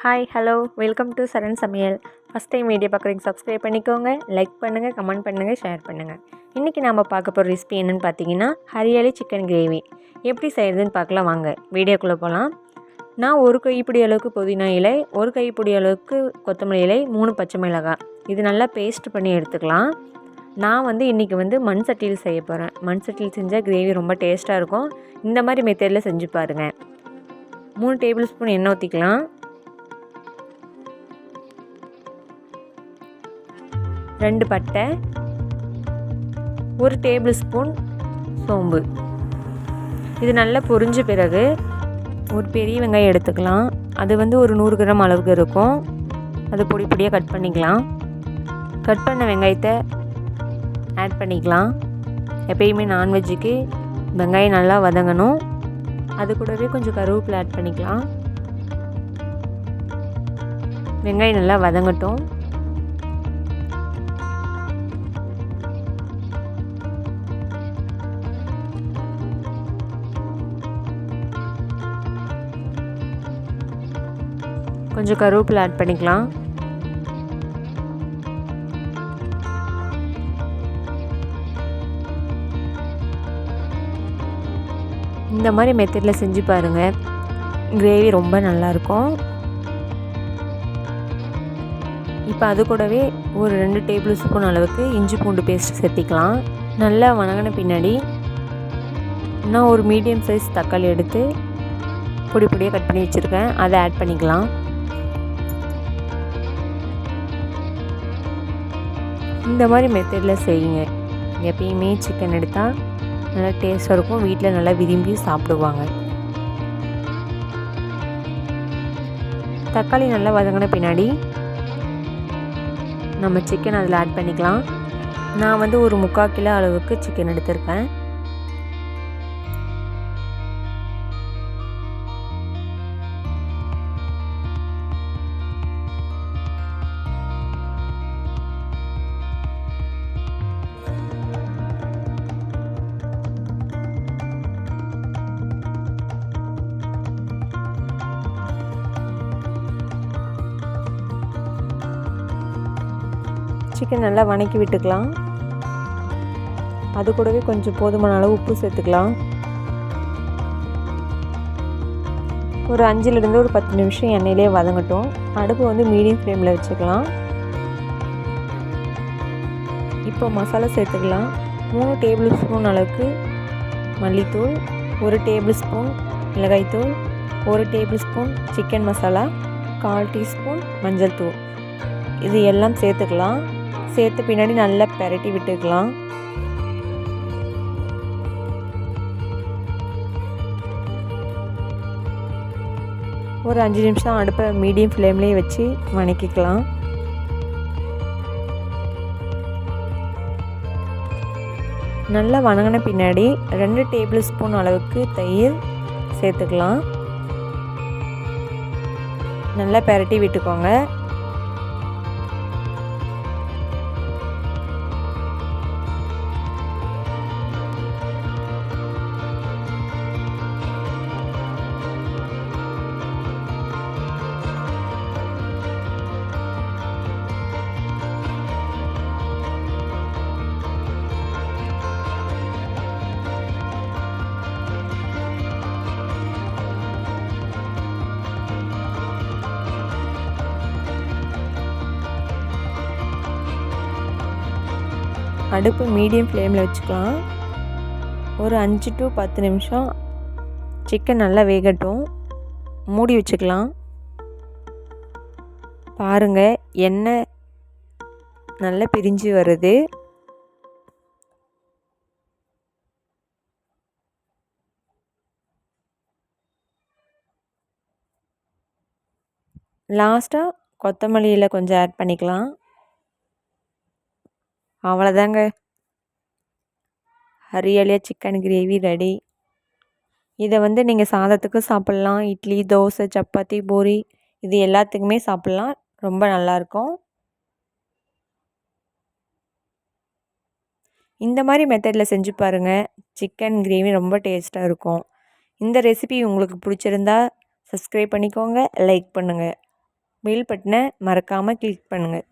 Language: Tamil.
ஹாய் ஹலோ வெல்கம் டு சரண் சமையல். ஃபஸ்ட் டைம் வீடியோ பார்க்குறீங்க சப்ஸ்கிரைப் பண்ணிக்கோங்க, லைக் பண்ணுங்கள், கமெண்ட் பண்ணுங்கள், ஷேர் பண்ணுங்கள். இன்றைக்கி நாம் பார்க்க போகிற ரெசிபி என்னென்னு பார்த்தீங்கன்னா ஹரியாலி சிக்கன் கிரேவி. எப்படி செய்கிறதுன்னு பார்க்கலாம் வாங்க, வீடியோக்குள்ளே போகலாம். நான் ஒரு கைப்பிடி அளவுக்கு புதினா இலை, ஒரு கைப்பிடி அளவுக்கு கொத்தமல்லி இலை, 3 பச்சை மிளகாய் இது நல்லா பேஸ்ட் பண்ணி எடுத்துக்கலாம். நான் இன்றைக்கி மண் சட்டியில் செய்ய போகிறேன். மண் சட்டியில் செஞ்சால் கிரேவி ரொம்ப டேஸ்ட்டாக இருக்கும். இந்த மாதிரி மெத்தடில் செஞ்சு பாருங்கள். 3 டேபிள் ஸ்பூன் எண்ணெய் ஊற்றிக்கலாம். 2 பட்டை, 1 டேபிள் ஸ்பூன் சோம்பு. இது நல்லா பொரிஞ்ச பிறகு ஒரு பெரிய வெங்காயம் எடுத்துக்கலாம். அது ஒரு 100 கிராம் அளவுக்கு இருக்கும். அது பொடி பொடியாக கட் பண்ணிக்கலாம். கட் பண்ண வெங்காயத்தை ஆட் பண்ணிக்கலாம். எப்பயுமே நான்வெஜ்ஜுக்கு வெங்காயம் நல்லா வதங்கணும். அது கூடவே கொஞ்சம் கருவேப்பிலை ஆட் பண்ணிக்கலாம். வெங்காயம் நல்லா வதங்கட்டும். கொஞ்சம் கருவேப்பிலை ஆட் பண்ணிக்கலாம். இந்த மாதிரி மெத்தடில் செஞ்சு பாருங்கள், கிரேவி ரொம்ப நல்லாயிருக்கும். இப்போ அது கூடவே ஒரு 2 டேபிள் ஸ்பூன் அளவுக்கு இஞ்சி பூண்டு பேஸ்ட் சேர்த்திக்கலாம். நல்லா வதங்கின பின்னாடி நான் ஒரு மீடியம் சைஸ் தக்காளி எடுத்து பொடி பொடியாக கட் பண்ணி வச்சுருக்கேன், அதை ஆட் பண்ணிக்கலாம். இந்த மாதிரி மெத்தடில் செய்யுங்க. எப்பயுமே சிக்கன் எடுத்தால் நல்லா டேஸ்ட்டாக இருக்கும். வீட்டில் நல்லா விரும்பி சாப்பிடுவாங்க. தக்காளி நல்லா வதங்கின பின்னாடி நம்ம சிக்கன் அதில் ஆட் பண்ணிக்கலாம். நான் ஒரு 3/4 கிலோ அளவுக்கு சிக்கன் எடுத்திருக்கேன். சிக்கன் நல்லா வதக்கி விட்டுக்கலாம். அது கூடவே கொஞ்சம் போதுமான அளவு உப்பு சேர்த்துக்கலாம். ஒரு 5லிருந்து ஒரு 10 நிமிஷம் எண்ணெயிலே வதங்கட்டும். அடுப்பு மீடியம் ஃப்ளேமில் வச்சுக்கலாம். இப்போ மசாலா சேர்த்துக்கலாம். 3 டேபிள் ஸ்பூன் அளவுக்கு மல்லித்தூள், 1 டேபிள் ஸ்பூன் மிளகாய்த்தூள், 1 table spoon chicken masala, 1/4 teaspoon மஞ்சள் தூள் இது எல்லாம் சேர்த்துக்கலாம். சேர்த்து பின்னாடி நல்லா பெரட்டி விட்டுக்கலாம். ஒரு 5 நிமிஷம் அடுப்பை மீடியம் ஃப்ளேம்லேயே வச்சு வதக்கிக்கலாம். நல்லா வதங்கின பின்னாடி 2 டேபிள் ஸ்பூன் அளவுக்கு தயிர் சேர்த்துக்கலாம். நல்லா பெரட்டி விட்டுக்கோங்க. அடுப்பு மீடியம் ஃப்ளேமில் வச்சுக்கலாம். ஒரு 5 to 10 நிமிஷம் சிக்கன் நல்லா வேகட்டும். மூடி வச்சுக்கலாம். பாருங்கள், எண்ணெய் நல்லா பிரிஞ்சு வருது. லாஸ்ட்டாக கொத்தமல்லியில் கொஞ்சம் ஆட் பண்ணிக்கலாம். அவ்வளோதாங்க, ஹரியாலியாக சிக்கன் கிரேவி ரெடி. இதை நீங்கள் சாதத்துக்கு சாப்பிட்லாம், இட்லி, தோசை, சப்பாத்தி, பூரி இது எல்லாத்துக்குமே சாப்பிட்லாம். ரொம்ப நல்லாயிருக்கும். இந்த மாதிரி மெத்தடில் செஞ்சு பாருங்கள், சிக்கன் கிரேவி ரொம்ப டேஸ்ட்டாக இருக்கும். இந்த ரெசிபி உங்களுக்கு பிடிச்சிருந்தா சப்ஸ்கிரைப் பண்ணிக்கோங்க, லைக் பண்ணுங்கள். பெல் பட்டனை மறக்காமல் கிளிக் பண்ணுங்கள்.